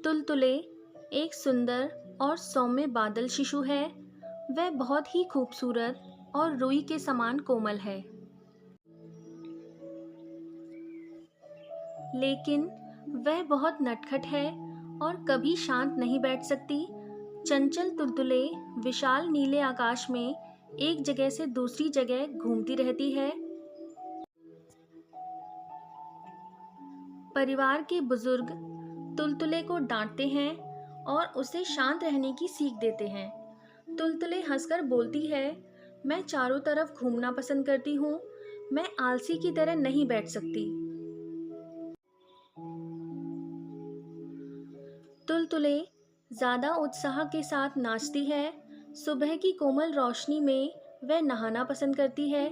तुलतुले एक सुंदर और सौम्य बादल शिशु है। वह बहुत ही खूबसूरत और रुई के समान कोमल है। लेकिन वह बहुत नटखट है और कभी शांत नहीं बैठ सकती। चंचल तुलतुले विशाल नीले आकाश में एक जगह से दूसरी जगह घूमती रहती है। परिवार के बुजुर्ग तुलतुले को डांटते हैं और उसे शांत रहने की सीख देते हैं। तुलतुले हंसकर बोलती है, मैं चारों तरफ घूमना पसंद करती हूँ। मैं आलसी की तरह नहीं बैठ सकती। तुलतुले ज्यादा उत्साह के साथ नाचती है। सुबह की कोमल रोशनी में वह नहाना पसंद करती है।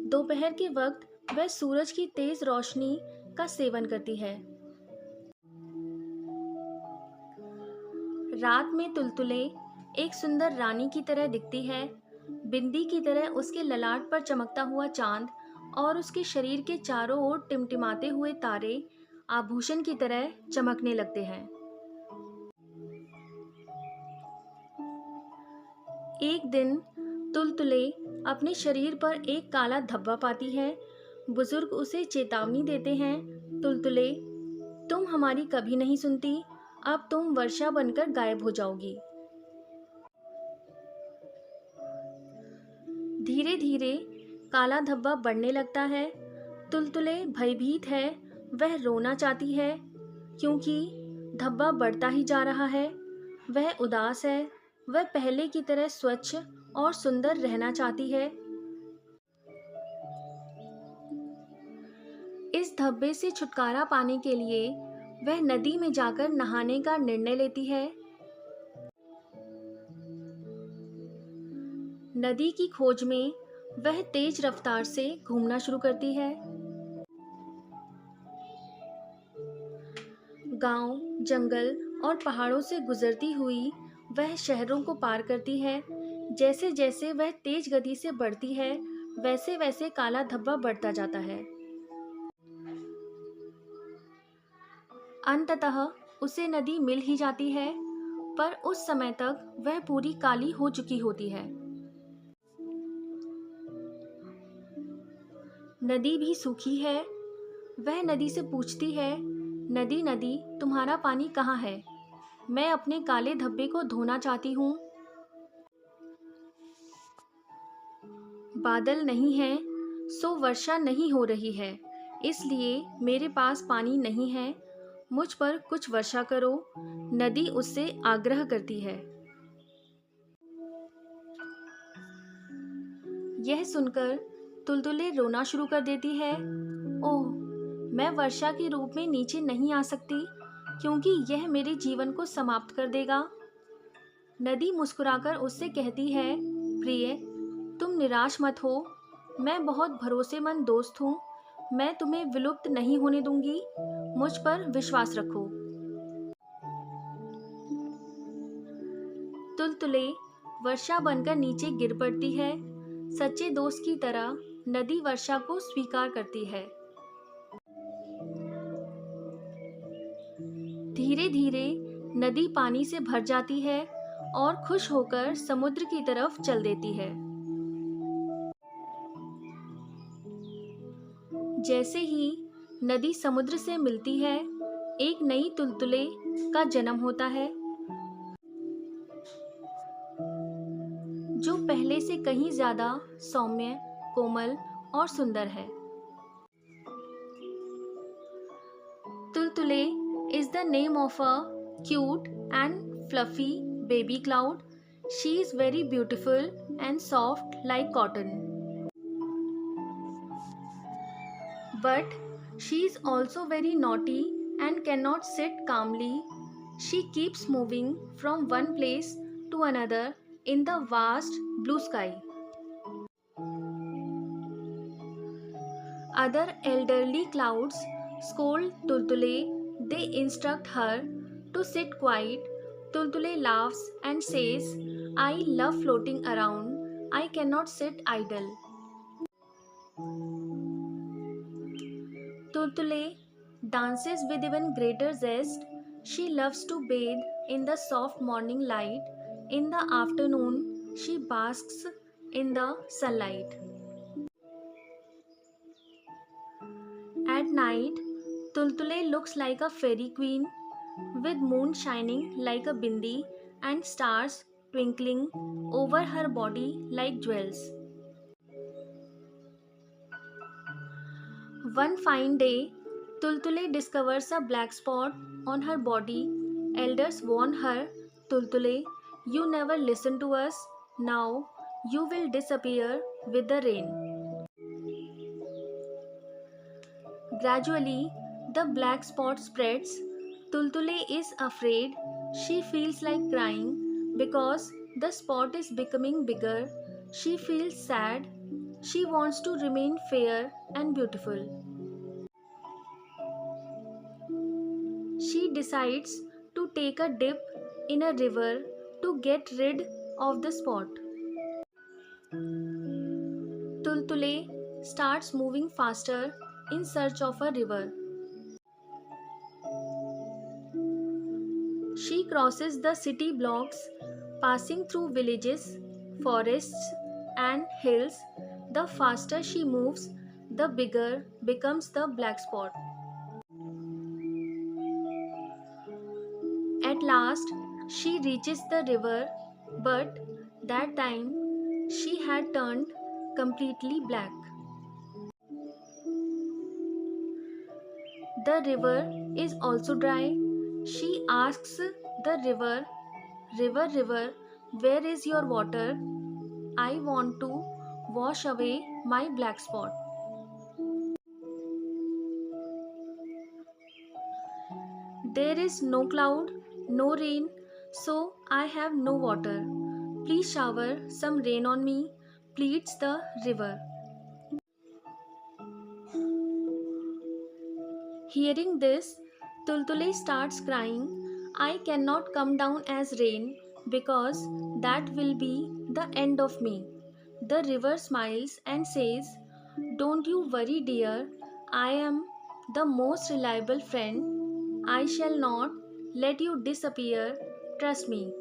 दोपहर के वक्त वह सूरज की तेज रोशनी का सेवन करती है। रात में तुलतुले एक सुंदर रानी की तरह दिखती है। बिंदी की तरह उसके ललाट पर चमकता हुआ चांद और उसके शरीर के चारों ओर टिमटिमाते हुए तारे आभूषण की तरह चमकने लगते हैं। एक दिन तुलतुले अपने शरीर पर एक काला धब्बा पाती है। बुजुर्ग उसे चेतावनी देते हैं, तुलतुले, तुम हमारी कभी नहीं सुनती। अब तुम वर्षा बनकर गायब हो जाओगी। धीरे धीरे काला धब्बा बढ़ने लगता है। तुलतुले भयभीत है। वह रोना चाहती है क्योंकि धब्बा बढ़ता ही जा रहा है। वह उदास है। वह पहले की तरह स्वच्छ और सुंदर रहना चाहती है। इस धब्बे से छुटकारा पाने के लिए वह नदी में जाकर नहाने का निर्णय लेती है। नदी की खोज में वह तेज रफ्तार से घूमना शुरू करती है। गांव, जंगल और पहाड़ों से गुजरती हुई वह शहरों को पार करती है। जैसे जैसे वह तेज गति से बढ़ती है, वैसे वैसे काला धब्बा बढ़ता जाता है। अंततः उसे नदी मिल ही जाती है, पर उस समय तक वह पूरी काली हो चुकी होती है। नदी भी सूखी है। वह नदी से पूछती है, नदी नदी, तुम्हारा पानी कहाँ है? मैं अपने काले धब्बे को धोना चाहती हूँ। बादल नहीं है, सो वर्षा नहीं हो रही है, इसलिए मेरे पास पानी नहीं है। मुझ पर कुछ वर्षा करो। नदी उससे आग्रह करती है। यह सुनकर तुलतुले रोना शुरू कर देती है। ओह, मैं वर्षा के रूप में नीचे नहीं आ सकती क्योंकि यह मेरे जीवन को समाप्त कर देगा। नदी मुस्कुराकर उससे कहती है, प्रिय, तुम निराश मत हो। मैं बहुत भरोसेमंद दोस्त हूँ। मैं तुम्हें विलुप्त नहीं होने दूंगी। मुझ पर विश्वास रखो। तुलतुले वर्षा बनकर नीचे गिर पड़ती है। सच्चे दोस्त की तरह नदी वर्षा को स्वीकार करती है। धीरे धीरे नदी पानी से भर जाती है और खुश होकर समुद्र की तरफ चल देती है। जैसे ही नदी समुद्र से मिलती है, एक नई तुलतुले का जन्म होता है, जो पहले से कहीं ज्यादा सौम्य, कोमल और सुंदर है। तुलतुले is the name of a cute and fluffy baby cloud. She is very beautiful and soft like cotton. But she is also very naughty and cannot sit calmly. She keeps moving from one place to another in the vast blue sky. Other elderly clouds scold Tultule. They instruct her to sit quiet. Tultule laughs and says, I love floating around. I cannot sit idle. Tultule dances with even greater zest. She loves to bathe in the soft morning light. In the afternoon, she basks in the sunlight. At night, Tultule looks like a fairy queen with moon shining like a bindi and stars twinkling over her body like jewels. One fine day, Tultule discovers a black spot on her body. Elders warn her, Tultule, you never listen to us. Now you will disappear with the rain. Gradually, the black spot spreads. Tultule is afraid. She feels like crying because the spot is becoming bigger. She feels sad. She wants to remain fair and beautiful. She decides to take a dip in a river to get rid of the spot. Tultule starts moving faster in search of a river. She crosses the city blocks, passing through villages, forests, and hills. The faster she moves, the bigger becomes the black spot. At last, she reaches the river, but that time she had turned completely black. The river is also dry. She asks the river, River, river, where is your water? I want to wash away my black spot. There is no cloud, no rain, so I have no water. Please shower some rain on me, pleads the river. Hearing this, Tultule starts crying. I cannot come down as rain because that will be the end of me. The river smiles and says, don't you worry, dear. I am the most reliable friend. I shall not let you disappear. Trust me.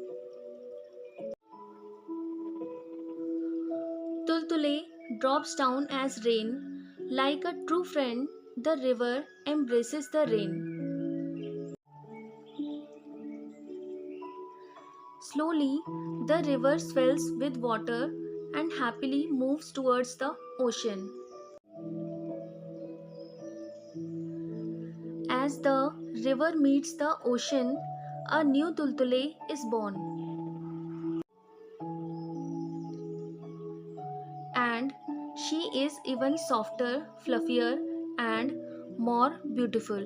Tultule drops down as rain. Like a true friend, the river embraces the rain. Slowly, the river swells with water and happily moves towards the ocean. As the river meets the ocean, a new Tultule is born. And she is even softer, fluffier, and more beautiful.